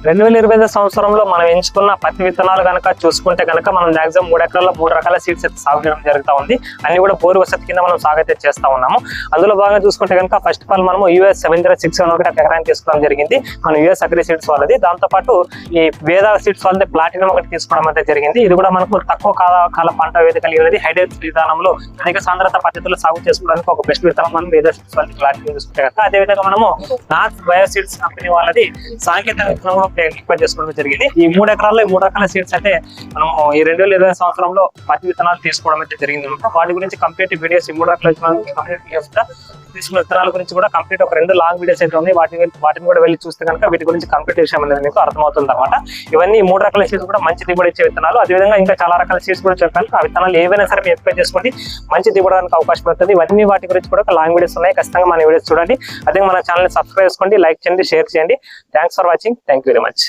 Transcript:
2025 సంవత్సరంలో మనం ఎంచుకున్న పత్తి విత్తనాలు కనుక చూసుకుంటే కనుక మనం మాక్సిమం 3 ఎకరాల్లో 3 రకాల సీడ్స్ అయితే సాగు చేయడం జరుగుతూ ఉంది. అన్ని కూడా బోరు వసతి కింద మనం సాగు అయితే చేస్తా ఉన్నాము. అందులో భాగంగా చూసుకుంటే కనుక ఫస్ట్ ఆఫ్ ఆల్ మనము US 7061 ఒకటి ఎకరానికి తీసుకోవడం జరిగింది. మన US అగ్రి సీడ్స్ వాళ్ళది. దాంతోపాటు ఈ వేద సీడ్స్ వాళ్ళది ప్లాటినం ఒకటి తీసుకోవడం అయితే జరిగింది. ఇది కూడా మనకు తక్కువ కాల పంట వేది కలిగినది. హైడ్రేట్ విధానంలో అధిక సాంద్రత పద్ధతిలో సాగు చేసుకోవడానికి ఒక బెస్ట్ విత్తనం మనం వేద సీడ్స్ వాళ్ళది ప్లాటినం తీసుకుంటే కనుక అదేవిధంగా మనము నార్త్ బయో సీడ్స్ కంపెనీ వాళ్ళది సాంకేతిక విత్తనం రిక్వెస్ట్ చేసుకోవడం జరిగింది. ఈ 3 ఎకరాల్లో 3 రకాల సీడ్స్ అయితే మనం ఈ 2020 సంవత్సరంలో పత్తి విత్తనాలు తీసుకోవడం అయితే జరిగింది. వాటి గురించి కంప్లీట్ వీడియోస్ ఈ 3 రకాల తీసుకున్న విత్తనాల గురించి కూడా కంప్లీట్ ఒక 2 లాంగ్ వీడియోస్ అయితే ఉన్నాయి. వాటిని కూడా వెళ్ళి చూస్తే కనుక వీటి గురించి కంప్లీట్ విషయం అనేది మీకు అర్థమవుతుంది అనమాట. ఇవన్నీ 3 రకాల సీడ్స్ కూడా మంచి దిగుబడి ఇచ్చే విత్తనాలు. అదేవిధంగా ఇంకా చాలా రకాల సీడ్స్ కూడా చెప్పాను. ఆ విత్తనాలు ఏవైనా సరే మీరు ఎక్స్పెక్ట్ చేసుకోండి, మంచి దిగుబడడానికి అవకాశం పడుతుంది. ఇవన్నీ వాటి గురించి కూడా లాంగ్ వీడియోస్ ఉన్నాయి. ఖచ్చితంగా మన వీడియోస్ చూడండి. అదే మన ఛానల్ సబ్స్క్రైబ్ చేసుకోండి, లైక్ చేయండి, షేర్ చేయండి. Thanks for watching. Thank you very much.